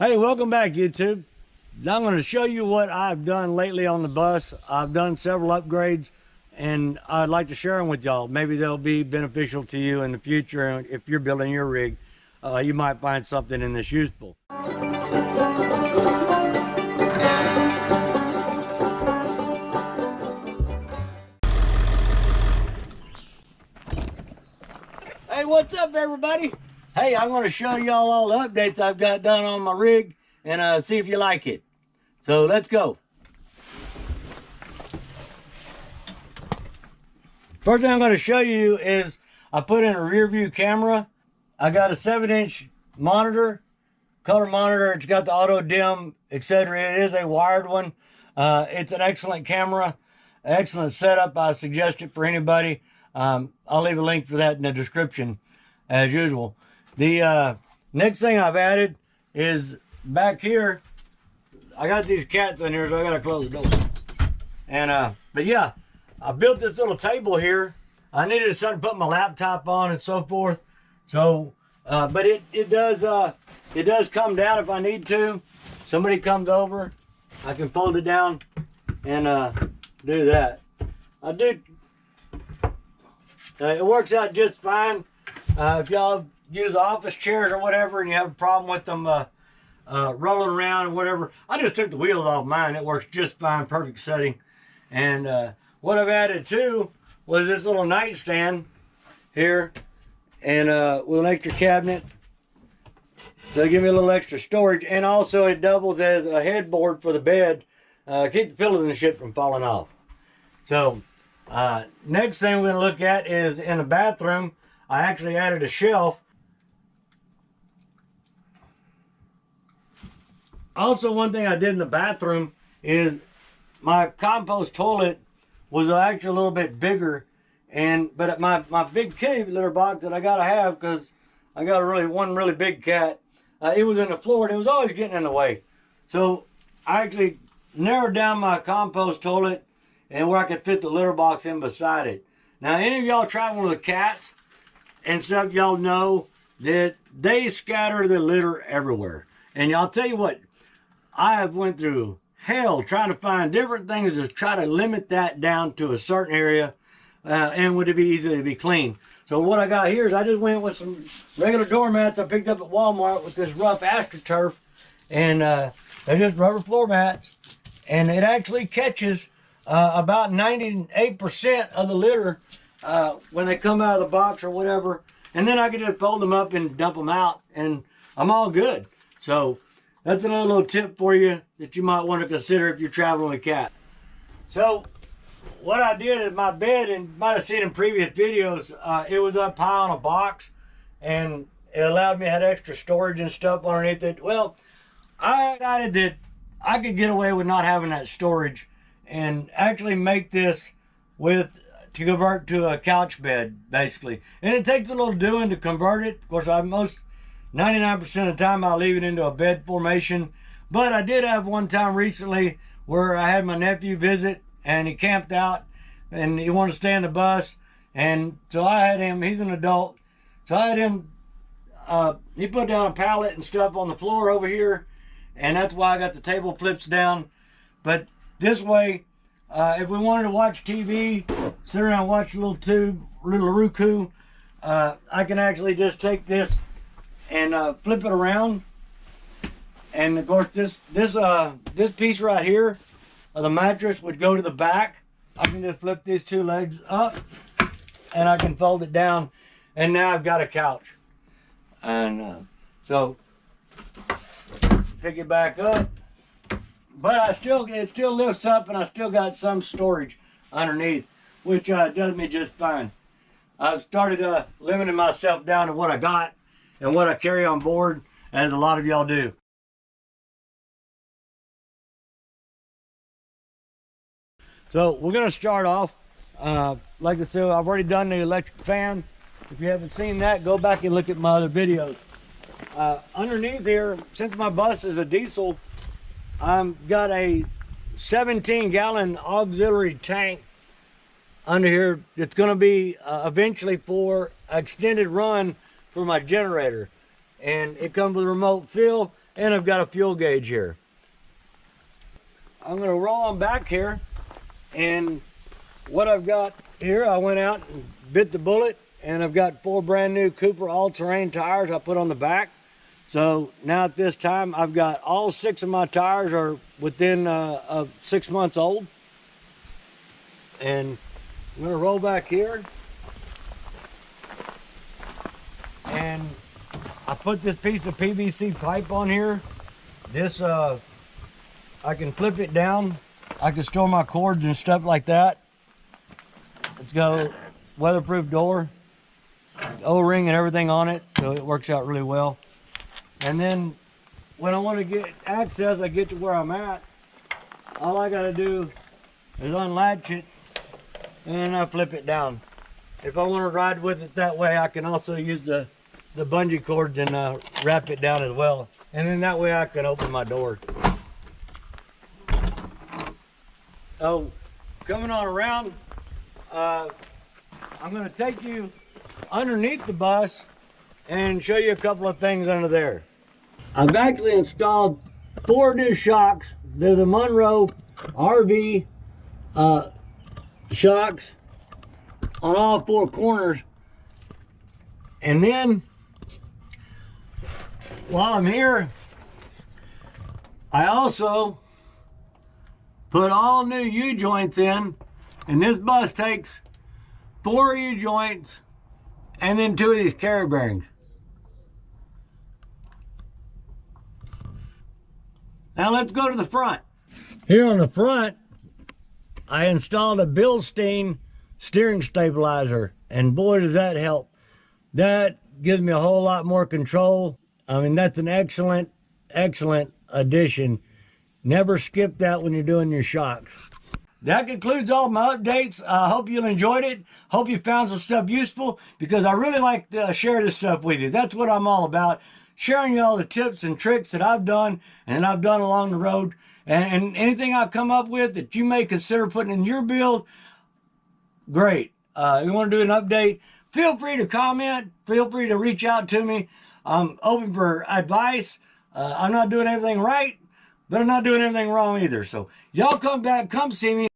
Hey, welcome back, YouTube. Now I'm going to show you what I've done lately on the bus. I've done several upgrades, and I'd like to share them with y'all. Maybe they'll be beneficial to you in the future, and if you're building your rig, you might find something in this useful. Hey, what's up, everybody? Hey, I'm going to show y'all all the updates I've got done on my rig and see if you like it. So let's go. First thing I'm going to show you is I put in a rear view camera. I got a 7-inch monitor, color monitor. It's got the auto dim, etc. It is a wired one. It's an excellent camera, excellent setup. I suggest it for anybody. I'll leave a link for that in the description as usual. The next thing I've added is back here. I got these cats in here, so I gotta close the door. And but yeah, I built this little table here. I needed something to put my laptop on and so forth. So but it does come down if I need to. Somebody comes over, I can fold it down and do that. It works out just fine. If y'all use office chairs or whatever and you have a problem with them rolling around or whatever, I just took the wheels off mine. It works just fine, perfect setting. And what I've added too was this little nightstand here, and with an extra cabinet to give me a little extra storage. And also it doubles as a headboard for the bed, keep the pillows and shit from falling off. So next thing we're going to look at is in the bathroom. I actually added a shelf. Also, one thing I did in the bathroom is my compost toilet was actually a little bit bigger, but my big kitty litter box that I gotta have because I got one really big cat. It was in the floor and it was always getting in the way. So I actually narrowed down my compost toilet and where I could fit the litter box in beside it. Now, any of y'all traveling with cats and stuff, y'all know that they scatter the litter everywhere. And y'all tell you what, I have went through hell trying to find different things to try to limit that down to a certain area and would it be easy to be clean. So what I got here is I just went with some regular doormats I picked up at Walmart with this rough AstroTurf, and they're just rubber floor mats, and it actually catches about 98% of the litter when they come out of the box or whatever, and then I can just fold them up and dump them out and I'm all good. So that's another little tip for you that you might want to consider if you're traveling with a cat. So what I did is my bed, and you might have seen in previous videos, it was up high on a box and it allowed me to have extra storage and stuff underneath it. Well, I decided that I could get away with not having that storage and actually make this to convert to a couch bed, basically. And it takes a little doing to convert it. Of course, 99% of the time I'll leave it into a bed formation. But I did have one time recently where I had my nephew visit and he camped out and he wanted to stay on the bus. And so I had him, he's an adult, so I had him, he put down a pallet and stuff on the floor over here. And that's why I got the table flips down. But this way, if we wanted to watch TV, sit around and watch a little Roku, I can actually just take this and flip it around. And of course this piece right here of the mattress would go to the back. I can just flip these two legs up and I can fold it down, and now I've got a couch. And so pick it back up, but it still lifts up and I still got some storage underneath, which does me just fine. I've started limiting myself down to what I got and what I carry on board, as a lot of y'all do. So we're going to start off, like I said, I've already done the electric fan. If you haven't seen that, go back and look at my other videos. Underneath here, since my bus is a diesel, I've got a 17-gallon auxiliary tank under here that's going to be eventually for extended run for my generator. And it comes with a remote fill. and I've got a fuel gauge here. I'm going to roll on back here, and what I've got here, I went out and bit the bullet, and I've got 4 brand new Cooper all-terrain tires I put on the back. So now at this time, I've got all 6 of my tires are within 6 months old. And I'm going to roll back here, and I put this piece of PVC pipe on here. This I can flip it down. I can store my cords and stuff like that. It's got a weatherproof door, O-ring and everything on it, so it works out really well. And then when I want to get access, I get to where I'm at, all I got to do is unlatch it and I flip it down. If I want to ride with it that way, I can also use the bungee cords and wrap it down as well. And then that way I can open my door. So coming on around, I'm going to take you underneath the bus and show you a couple of things under there. I've actually installed 4 new shocks. They're the Monroe RV shocks on all 4 corners. And then while I'm here, I also put all new U-joints in, and this bus takes 4 U-joints and then 2 of these carry bearings. Now let's go to the front. Here on the front, I installed a Bilstein steering stabilizer, and boy does that help. That gives me a whole lot more control. I mean, that's an excellent addition. Never skip that when you're doing your shocks. That concludes all my updates. I hope you enjoyed it. Hope you found some stuff useful, because I really like to share this stuff with you. That's what I'm all about. Sharing you all the tips and tricks that I've done and I've done along the road. And anything I've come up with that you may consider putting in your build, great. You want to do an update, feel free to comment. Feel free to reach out to me. I'm open for advice. I'm not doing everything right, but I'm not doing anything wrong either. So y'all come back, come see me.